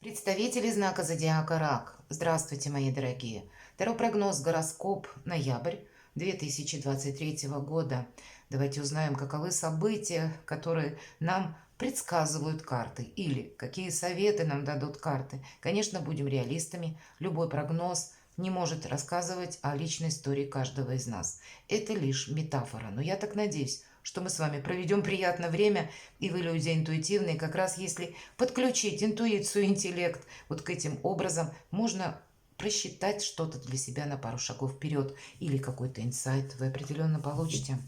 Представители знака зодиака Рак. Здравствуйте, мои дорогие. Таро-прогноз гороскоп ноябрь 2023 года. Давайте узнаем, каковы события, которые нам предсказывают карты, или какие советы нам дадут карты. Конечно, будем реалистами. Любой прогноз не может рассказывать о личной истории каждого из нас. Это лишь метафора. Но я так надеюсь, что мы с вами проведем приятное время, и вы люди интуитивные. Как раз если подключить интуицию, интеллект вот к этим образом, можно просчитать что-то для себя на пару шагов вперед, или какой-то инсайт вы определенно получите.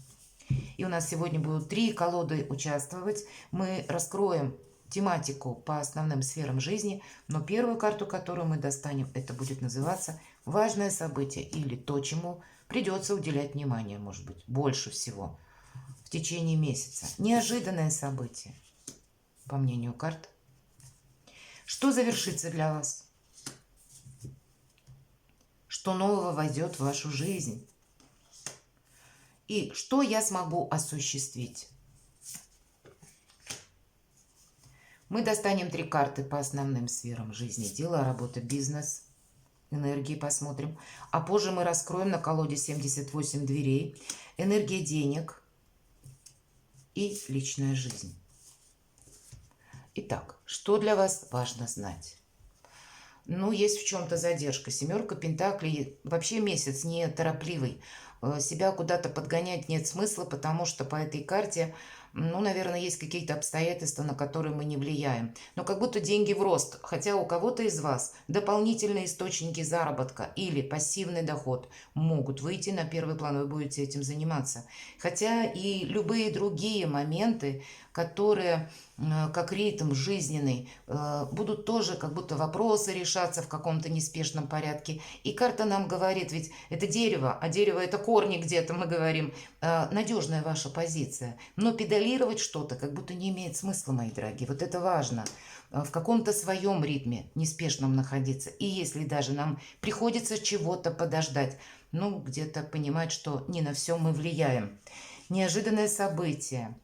И у нас сегодня будут 3 колоды участвовать. Мы раскроем тематику по основным сферам жизни, но первую карту, которую мы достанем, это будет называться «Важное событие» или то, чему придется уделять внимание, может быть, больше всего в течение месяца. Неожиданное событие, по мнению карт. Что завершится для вас? Что нового войдет в вашу жизнь? И что я смогу осуществить? Мы достанем 3 карты по основным сферам жизни. Дела, работа, бизнес, энергии посмотрим. А позже мы раскроем на колоде 78 дверей. Энергия денег и личная жизнь. Итак, что для вас важно знать? Ну, есть в чем-то задержка. 7 пентаклей. Вообще месяц не торопливый. Себя куда-то подгонять нет смысла, потому что по этой карте, ну, наверное, есть какие-то обстоятельства, на которые мы не влияем. Но как будто деньги в рост. Хотя у кого-то из вас дополнительные источники заработка или пассивный доход могут выйти на первый план. Вы будете этим заниматься. Хотя и любые другие моменты, которые как ритм жизненный, будут тоже как будто вопросы решаться в каком-то неспешном порядке. И карта нам говорит, ведь это дерево, а дерево это корни где-то, мы говорим, надежная ваша позиция. Но педалировать что-то как будто не имеет смысла, мои дорогие. Вот это важно. В каком-то своем ритме неспешном находиться. И если даже нам приходится чего-то подождать, ну, где-то понимать, что не на все мы влияем. Неожиданное событие.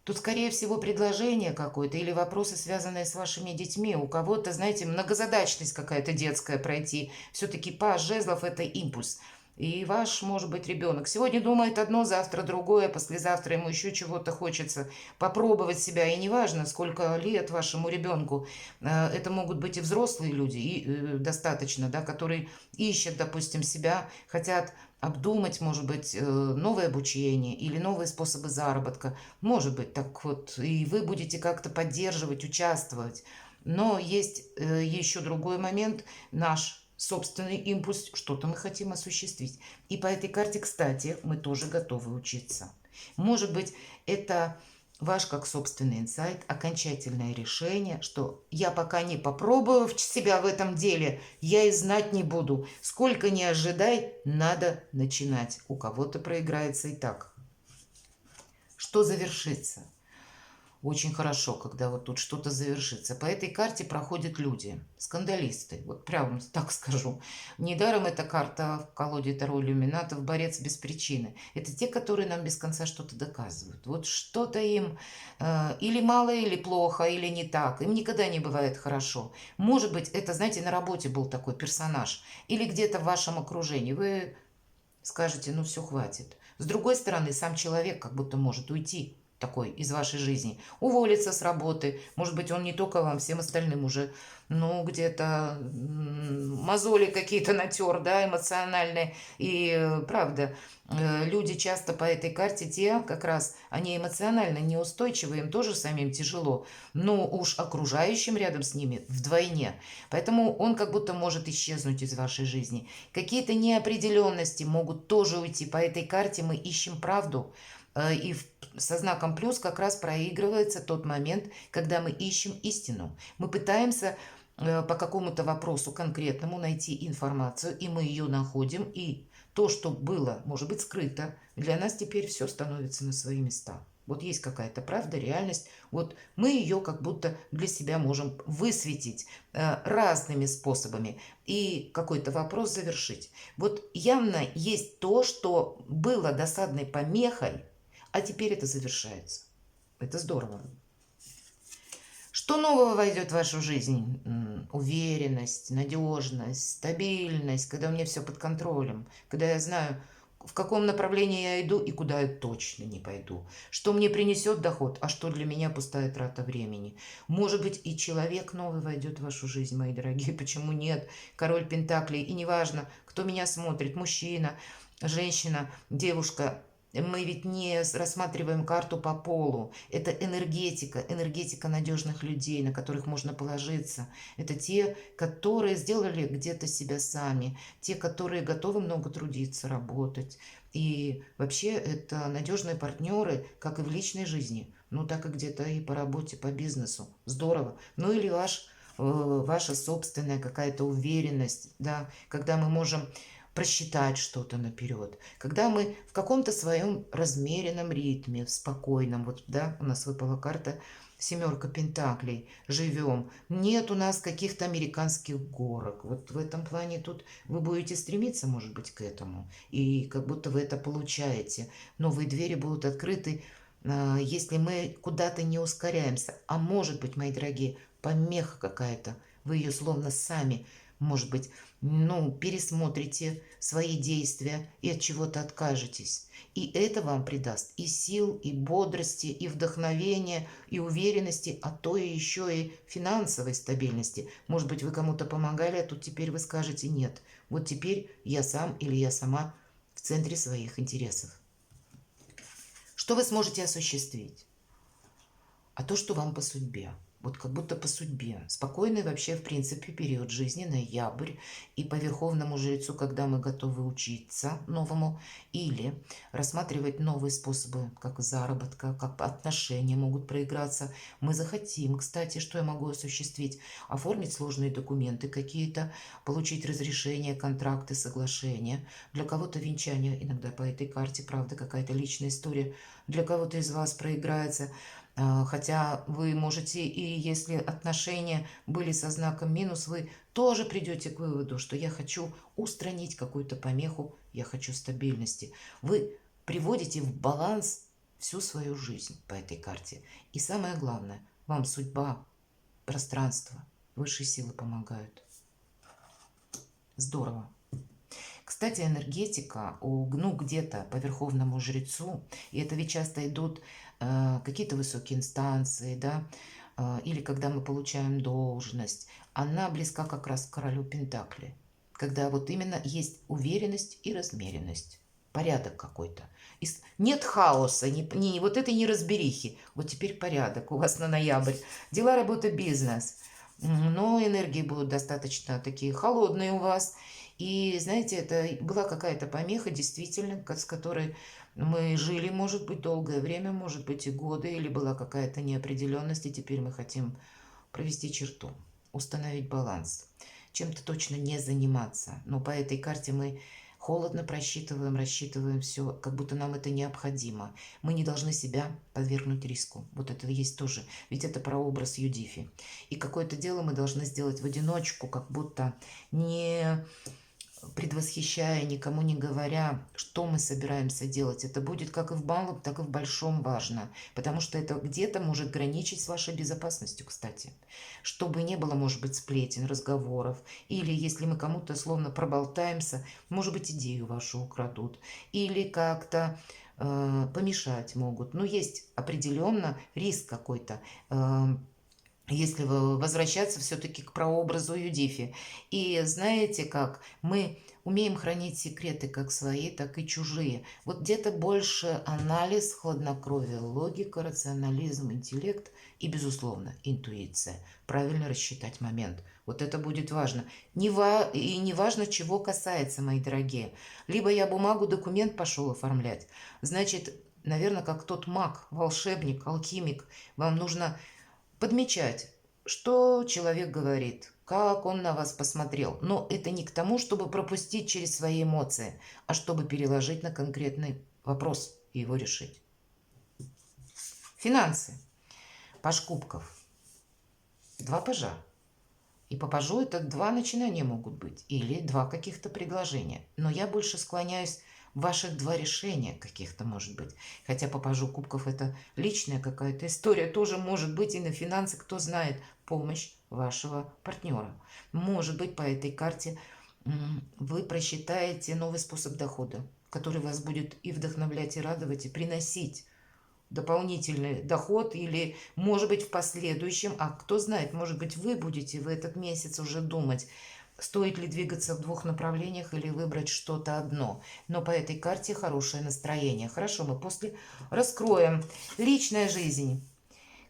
Тут, скорее всего, предложение какое-то или вопросы, связанные с вашими детьми. У кого-то, знаете, многозадачность какая-то детская пройти. Все-таки паж жезлов – это импульс. И ваш, может быть, ребенок сегодня думает одно, завтра другое, послезавтра ему еще чего-то хочется попробовать себя. И неважно, сколько лет вашему ребенку. Это могут быть и взрослые люди, и достаточно, да, которые ищут, допустим, себя, хотят обдумать, может быть, новое обучение или новые способы заработка. Может быть, так вот, и вы будете как-то поддерживать, участвовать. Но есть еще другой момент, наш собственный импульс, что-то мы хотим осуществить. И по этой карте, кстати, мы тоже готовы учиться. Может быть, это ваш как собственный инсайт, окончательное решение, что я пока не попробую себя в этом деле, я и знать не буду. Сколько не ожидай, надо начинать. У кого-то проиграется и так. Что завершится? Очень хорошо, когда вот тут что-то завершится. По этой карте проходят люди, скандалисты, вот прямо так скажу. Недаром эта карта в колоде Таро Иллюминатов «Борец без причины». Это те, которые нам без конца что-то доказывают. Вот что-то им или мало, или плохо, или не так. Им никогда не бывает хорошо. Может быть, это, знаете, на работе был такой персонаж. Или где-то в вашем окружении. Вы скажете, ну все, хватит. С другой стороны, сам человек как будто может уйти такой из вашей жизни, уволиться с работы. Может быть, он не только вам, всем остальным уже, ну, где-то мозоли какие-то натер, да, эмоциональные. И правда, люди часто по этой карте, те как раз, они эмоционально неустойчивы, им тоже самим тяжело, но уж окружающим рядом с ними вдвойне. Поэтому он как будто может исчезнуть из вашей жизни. Какие-то неопределенности могут тоже уйти. По этой карте мы ищем правду. И со знаком плюс как раз проигрывается тот момент, когда мы ищем истину. Мы пытаемся по какому-то вопросу конкретному найти информацию, и мы ее находим, и то, что было, может быть, скрыто, для нас теперь все становится на свои места. Вот есть какая-то правда, реальность, вот мы ее как будто для себя можем высветить разными способами и какой-то вопрос завершить. Вот явно есть то, что было досадной помехой, а теперь это завершается. Это здорово. Что нового войдет в вашу жизнь? Уверенность, надежность, стабильность, когда у меня все под контролем, когда я знаю, в каком направлении я иду и куда я точно не пойду. Что мне принесет доход, а что для меня пустая трата времени. Может быть, и человек новый войдет в вашу жизнь, мои дорогие. Почему нет? Король Пентаклей. И неважно, кто меня смотрит, мужчина, женщина, девушка. Мы ведь не рассматриваем карту по полу. Это энергетика, энергетика надежных людей, на которых можно положиться. Это те, которые сделали где-то себя сами, те, которые готовы много трудиться, работать. И вообще это надежные партнеры, как и в личной жизни, ну так и где-то и по работе, по бизнесу. Здорово. Ну или ваша собственная какая-то уверенность, да, когда мы можем просчитать что-то наперед, когда мы в каком-то своем размеренном ритме, в спокойном, вот, да, у нас выпала карта семерка пентаклей, живем. Нет у нас каких-то американских горок. Вот в этом плане тут вы будете стремиться, может быть, к этому. И как будто вы это получаете. Новые двери будут открыты, если мы куда-то не ускоряемся. А может быть, мои дорогие, помеха какая-то. Вы ее словно сами, может быть, ну, пересмотрите свои действия и от чего-то откажетесь. И это вам придаст и сил, и бодрости, и вдохновения, и уверенности, а то и еще и финансовой стабильности. Может быть, вы кому-то помогали, а тут теперь вы скажете нет. Вот теперь я сам или я сама в центре своих интересов. Что вы сможете осуществить? А то, что вам по судьбе. Вот как будто по судьбе. Спокойный вообще, в принципе, период жизни, ноябрь. И по верховному жрецу, когда мы готовы учиться новому. Или рассматривать новые способы, как заработка, как отношения могут проиграться. Мы захотим, кстати, что я могу осуществить? Оформить сложные документы какие-то, получить разрешение, контракты, соглашения. Для кого-то венчание, иногда по этой карте, правда, какая-то личная история. Для кого-то из вас проиграется. Хотя вы можете, и если отношения были со знаком минус, вы тоже придете к выводу, что я хочу устранить какую-то помеху, я хочу стабильности. Вы приводите в баланс всю свою жизнь по этой карте. И самое главное, вам судьба, пространство, высшие силы помогают. Здорово. Кстати, энергетика, ну, где-то по верховному жрецу, и это ведь часто идут какие-то высокие инстанции, да, или когда мы получаем должность, она близка как раз к королю Пентакли, когда вот именно есть уверенность и размеренность, порядок какой-то. Нет хаоса, вот этой неразберихи. Вот теперь порядок у вас на ноябрь. Дела, работа, бизнес. Но энергии будут достаточно такие холодные у вас. И, знаете, это была какая-то помеха, действительно, с которой мы жили, может быть, долгое время, может быть, и годы, или была какая-то неопределенность, и теперь мы хотим провести черту, установить баланс, чем-то точно не заниматься. Но по этой карте мы холодно просчитываем, рассчитываем все, как будто нам это необходимо. Мы не должны себя подвергнуть риску. Вот это есть тоже. Ведь это про образ Юдифи. И какое-то дело мы должны сделать в одиночку, как будто не предвосхищая, никому не говоря, что мы собираемся делать. Это будет как и в малом, так и в большом важно, потому что это где-то может граничить с вашей безопасностью, кстати. Чтобы не было, может быть, сплетен, разговоров, или если мы кому-то словно проболтаемся, может быть, идею вашу украдут, или как-то помешать могут. Но есть определенно риск какой-то, если возвращаться все-таки к прообразу Юдифи. И знаете как, мы умеем хранить секреты как свои, так и чужие. Вот где-то больше анализ, хладнокровие, логика, рационализм, интеллект и, безусловно, интуиция. Правильно рассчитать момент. Вот это будет важно. И не важно, чего касается, мои дорогие. Либо я бумагу, документ пошел оформлять. Значит, наверное, как тот маг, волшебник, алхимик, вам нужно подмечать, что человек говорит, как он на вас посмотрел. Но это не к тому, чтобы пропустить через свои эмоции, а чтобы переложить на конкретный вопрос и его решить. Финансы. Паж кубков. 2 пажа. И по пажу это 2 начинания могут быть. Или 2 каких-то предложения. Но я больше склоняюсь ваших два решения каких-то, может быть. Хотя по пажу кубков это личная какая-то история, тоже может быть и на финансы, кто знает, помощь вашего партнера. Может быть, по этой карте вы просчитаете новый способ дохода, который вас будет и вдохновлять, и радовать, и приносить дополнительный доход, или, может быть, в последующем, а кто знает, может быть, вы будете в этот месяц уже думать, стоит ли двигаться в двух направлениях или выбрать что-то одно. Но по этой карте хорошее настроение. Хорошо, мы после раскроем. Личная жизнь.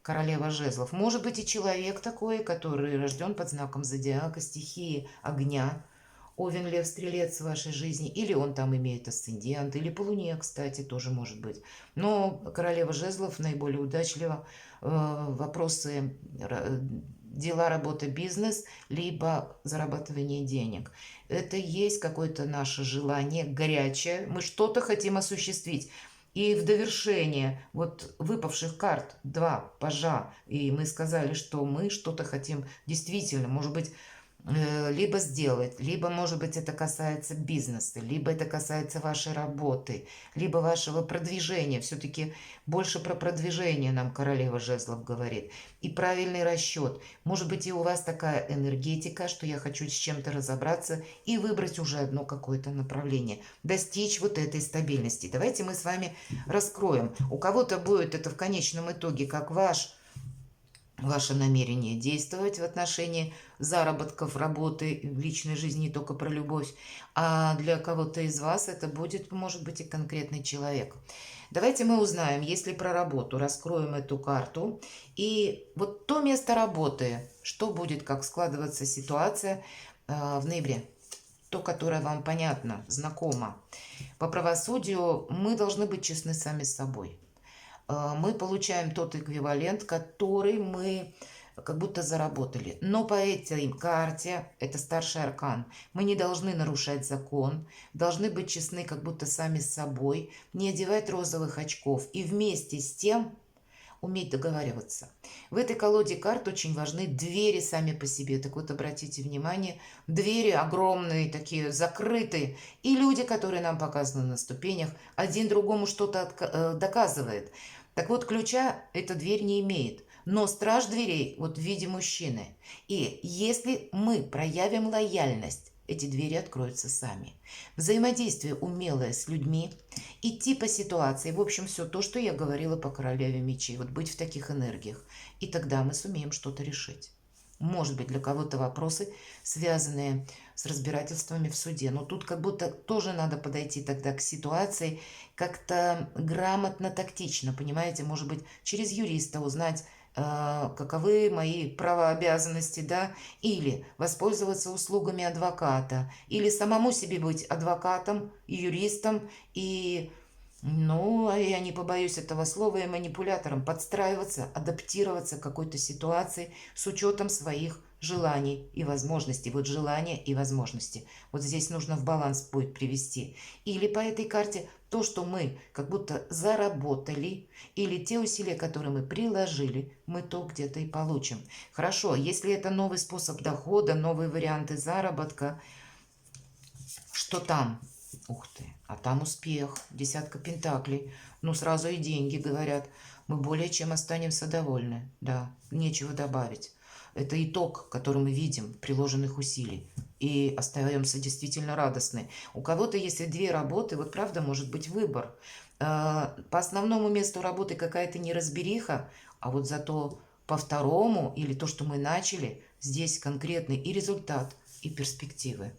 Королева жезлов. Может быть и человек такой, который рожден под знаком зодиака, стихии огня. Овен, лев, стрелец в вашей жизни, или он там имеет асцендент, или по луне, кстати, тоже может быть. Но королева жезлов наиболее удачлива. Вопросы дела, работа, бизнес, либо зарабатывание денег. Это есть какое-то наше желание горячее. Мы что-то хотим осуществить. И в довершение вот выпавших карт два пажа, и мы сказали, что мы что-то хотим действительно, может быть, либо сделать, либо, может быть, это касается бизнеса, либо это касается вашей работы, либо вашего продвижения. Все-таки больше про продвижение нам королева жезлов говорит. И правильный расчет. Может быть, и у вас такая энергетика, что я хочу с чем-то разобраться и выбрать уже одно какое-то направление. Достичь вот этой стабильности. Давайте мы с вами раскроем. У кого-то будет это в конечном итоге как ваше намерение действовать в отношении заработков, работы, в личной жизни, не только про любовь, а для кого-то из вас это будет, может быть, и конкретный человек. Давайте мы узнаем, если про работу, раскроем эту карту. И вот то место работы, что будет, как складываться ситуация в ноябре, то, которое вам понятно, знакомо. По правосудию мы должны быть честны сами с собой. Мы получаем тот эквивалент, который мы как будто заработали. Но по этой карте, это старший аркан, мы не должны нарушать закон, должны быть честны как будто сами с собой, не одевать розовых очков и вместе с тем уметь договариваться. В этой колоде карт очень важны двери сами по себе. Так вот, обратите внимание, двери огромные, такие закрытые, и люди, которые нам показаны на ступенях, один другому что-то доказывает. Так вот, ключа эта дверь не имеет, но страж дверей вот в виде мужчины. И если мы проявим лояльность, эти двери откроются сами. Взаимодействие умелое с людьми, идти по ситуации, в общем, все то, что я говорила по королеве мечей, вот быть в таких энергиях. И тогда мы сумеем что-то решить. Может быть, для кого-то вопросы, связанные с разбирательствами в суде. Но тут как будто тоже надо подойти тогда к ситуации как-то грамотно, тактично, понимаете? Может быть, через юриста узнать, каковы мои права, обязанности, да, или воспользоваться услугами адвоката, или самому себе быть адвокатом, юристом и, ну, я не побоюсь этого слова, и манипулятором, подстраиваться, адаптироваться к какой-то ситуации с учетом своих желаний и возможностей. Вот желания и возможности. Вот здесь нужно в баланс будет привести. Или по этой карте то, что мы как будто заработали, или те усилия, которые мы приложили, мы то где-то и получим. Хорошо, если это новый способ дохода, новые варианты заработка, что там? Ух ты, а там успех, десятка пентаклей. Ну, сразу и деньги, говорят. Мы более чем останемся довольны. Да, нечего добавить. Это итог, который мы видим, приложенных усилий. И остаемся действительно радостны. У кого-то, если две работы, вот правда может быть выбор. По основному месту работы какая-то неразбериха, а вот зато по второму, или то, что мы начали, здесь конкретный и результат, и перспективы.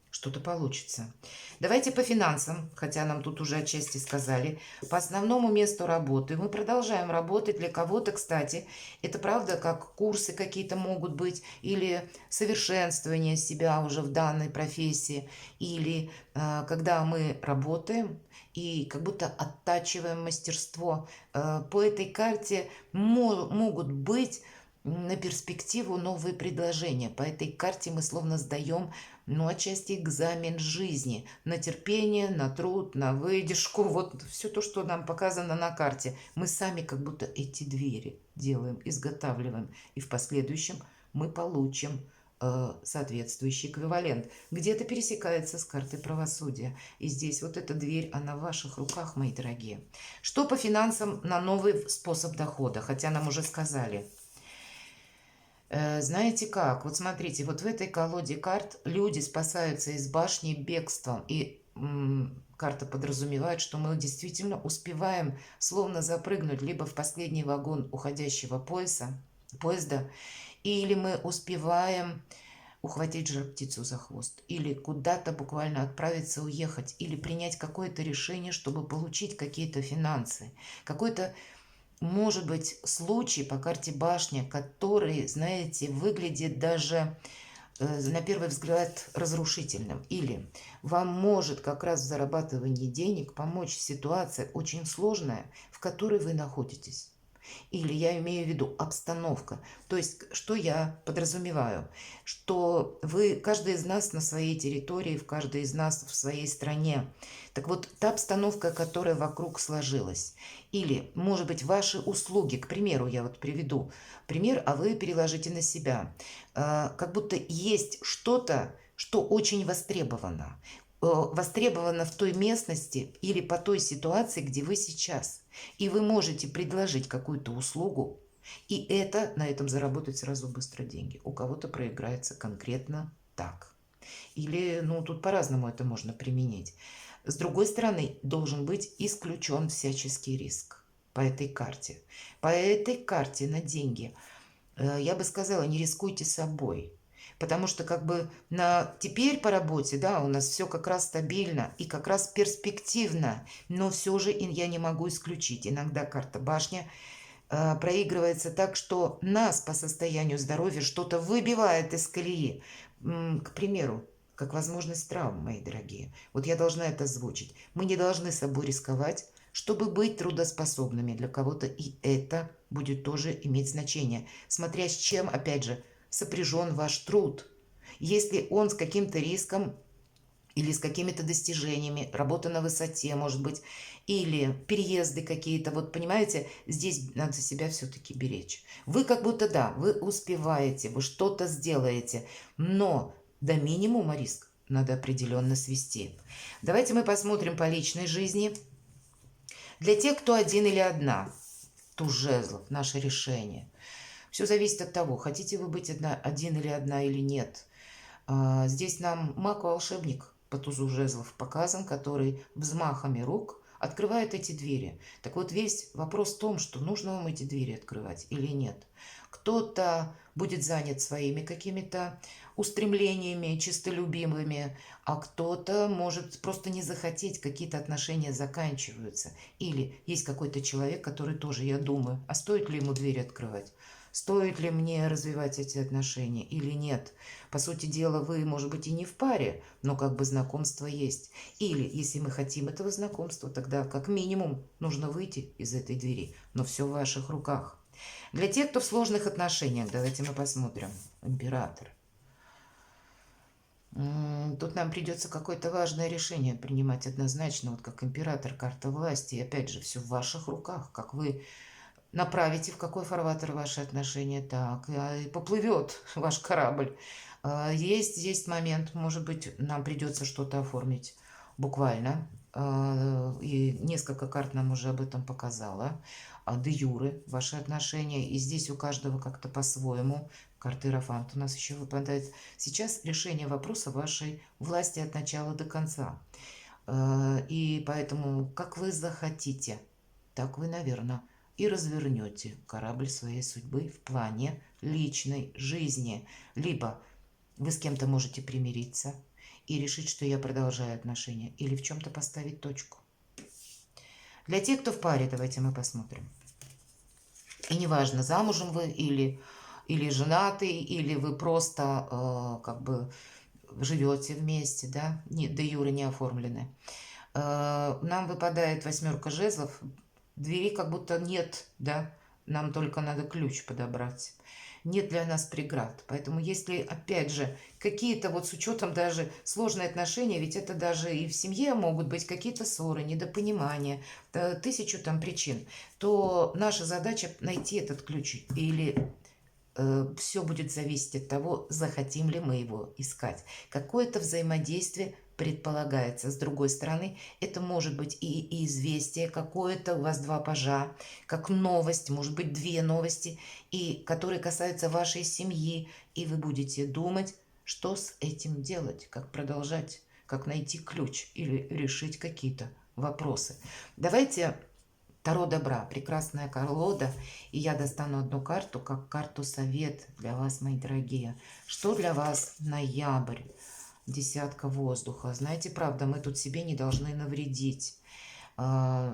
Что-то получится. Давайте по финансам, хотя нам тут уже отчасти сказали. По основному месту работы мы продолжаем работать. Для кого-то, кстати, это правда, как курсы какие-то могут быть, или совершенствование себя уже в данной профессии, или когда мы работаем и как будто оттачиваем мастерство. По этой карте могут быть на перспективу новые предложения. По этой карте мы словно сдаем, ну, отчасти экзамен жизни на терпение, на труд, на выдержку. Вот все то, что нам показано на карте. Мы сами как будто эти двери делаем, изготавливаем. И в последующем мы получим соответствующий эквивалент. Где-то пересекается с картой правосудия. И здесь вот эта дверь, она в ваших руках, мои дорогие. Что по финансам на новый способ дохода? Хотя нам уже сказали. Знаете как? Вот смотрите, вот в этой колоде карт люди спасаются из башни бегством. И карта подразумевает, что мы действительно успеваем словно запрыгнуть либо в последний вагон уходящего поезда, или мы успеваем ухватить жар-птицу за хвост, или куда-то буквально отправиться, уехать, или принять какое-то решение, чтобы получить какие-то финансы. Какой-то, может быть, случай по карте башня, который, знаете, выглядит даже на первый взгляд разрушительным. Или вам может как раз в зарабатывании денег помочь ситуация очень сложная, в которой вы находитесь. Или я имею в виду обстановка. То есть, что я подразумеваю? Что вы, каждый из нас на своей территории, каждый из нас в своей стране. Так вот, та обстановка, которая вокруг сложилась. Или, может быть, ваши услуги, к примеру, я вот приведу пример, а вы переложите на себя. Как будто есть что-то, что очень востребовано. Востребовано в той местности или по той ситуации, где вы сейчас. И вы можете предложить какую-то услугу, и это на этом заработать сразу быстро деньги. У кого-то проиграется конкретно так. Или, ну, тут по-разному это можно применить. С другой стороны, должен быть исключен всяческий риск по этой карте. По этой карте на деньги, я бы сказала, не рискуйте собой. Потому что как бы теперь по работе, да, у нас все как раз стабильно и как раз перспективно, но все же я не могу исключить. Иногда карта башня проигрывается так, что нас по состоянию здоровья что-то выбивает из колеи. К примеру, как возможность травм, мои дорогие. Вот я должна это озвучить. Мы не должны собой рисковать, чтобы быть трудоспособными для кого-то, и это будет тоже иметь значение. Смотря с чем, опять же, сопряжен ваш труд. Если он с каким-то риском или с какими-то достижениями, работа на высоте, может быть, или переезды какие-то, вот понимаете, здесь надо себя все-таки беречь. Вы как будто, да, вы успеваете, вы что-то сделаете, но до минимума риск надо определенно свести. Давайте мы посмотрим по личной жизни. Для тех, кто один или одна, туз жезлов, наше решение. Все зависит от того, хотите вы быть один или одна или нет. Здесь нам маг-волшебник по тузу жезлов показан, который взмахами рук открывает эти двери. Так вот, весь вопрос в том, что нужно вам эти двери открывать или нет. Кто-то будет занят своими какими-то устремлениями чистолюбимыми, а кто-то может просто не захотеть, какие-то отношения заканчиваются. Или есть какой-то человек, который тоже, я думаю, а стоит ли ему дверь открывать? Стоит ли мне развивать эти отношения или нет? По сути дела, вы, может быть, и не в паре, но как бы знакомство есть. Или, если мы хотим этого знакомства, тогда как минимум нужно выйти из этой двери. Но все в ваших руках. Для тех, кто в сложных отношениях, давайте мы посмотрим. Император. Тут нам придется какое-то важное решение принимать однозначно, вот как император, карта власти. И опять же, все в ваших руках, как вы направите, в какой фарватер ваши отношения, так, и поплывет ваш корабль. Есть момент, может быть, нам придется что-то оформить буквально. И несколько карт нам уже об этом показала. Де юре ваши отношения. И здесь у каждого как-то по-своему. Карта Иерофант у нас еще выпадает. Сейчас решение вопроса вашей власти от начала до конца. И поэтому, как вы захотите, так вы, наверное, и развернете корабль своей судьбы в плане личной жизни. Либо вы с кем-то можете примириться и решить, что я продолжаю отношения, или в чем-то поставить точку. Для тех, кто в паре, давайте мы посмотрим. И неважно, замужем вы или женаты, или вы просто как бы живете вместе, да, де юре не оформлены. Нам выпадает 8 жезлов. Двери как будто нет, да, нам только надо ключ подобрать. Нет для нас преград. Поэтому если, опять же, какие-то вот с учетом даже сложные отношения, ведь это даже и в семье могут быть какие-то ссоры, недопонимания, тысячу там причин, то наша задача найти этот ключ или Все будет зависеть от того, захотим ли мы его искать. Какое-то взаимодействие предполагается. С другой стороны, это может быть и известие какое-то, у вас два пажа, как новость, может быть, две новости, и которые касаются вашей семьи, и вы будете думать, что с этим делать, как продолжать, как найти ключ или решить какие-то вопросы. Давайте Таро добра, прекрасная колода. И я достану одну карту, как карту совет для вас, мои дорогие. Что для вас ноябрь? Десятка воздуха. Знаете, правда, мы тут себе не должны навредить.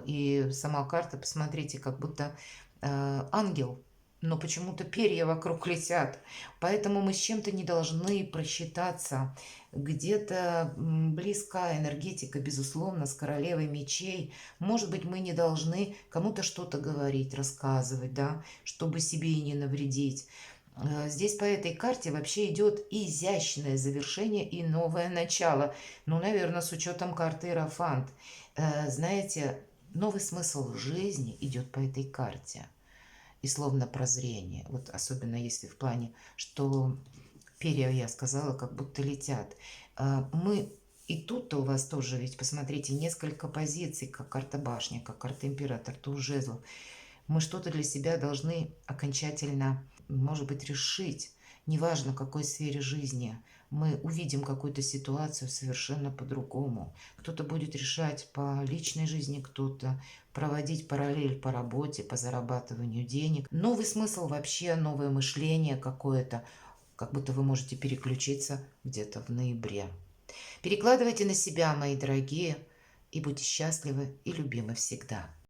И сама карта, посмотрите, как будто ангел, но почему-то перья вокруг летят. Поэтому мы с чем-то не должны просчитаться. Где-то близка энергетика, безусловно, с королевой мечей. Может быть, мы не должны кому-то что-то говорить, рассказывать, да, чтобы себе и не навредить. Здесь по этой карте вообще идет изящное завершение и новое начало. Ну, наверное, с учетом карты Иерофант. Знаете, новый смысл в жизни идет по этой карте. И словно прозрение. Вот особенно если в плане, что перья, я сказала, как будто летят. Мы и тут-то у вас тоже, ведь посмотрите, несколько позиций, как карта башни, как карта император, туз жезлов. Мы что-то для себя должны окончательно, может быть, решить. Неважно, в какой сфере жизни. Мы увидим какую-то ситуацию совершенно по-другому. Кто-то будет решать по личной жизни, кто-то проводить параллель по работе, по зарабатыванию денег. Новый смысл вообще, новое мышление какое-то. Как будто вы можете переключиться где-то в ноябре. Перекладывайте на себя, мои дорогие, и будьте счастливы и любимы всегда.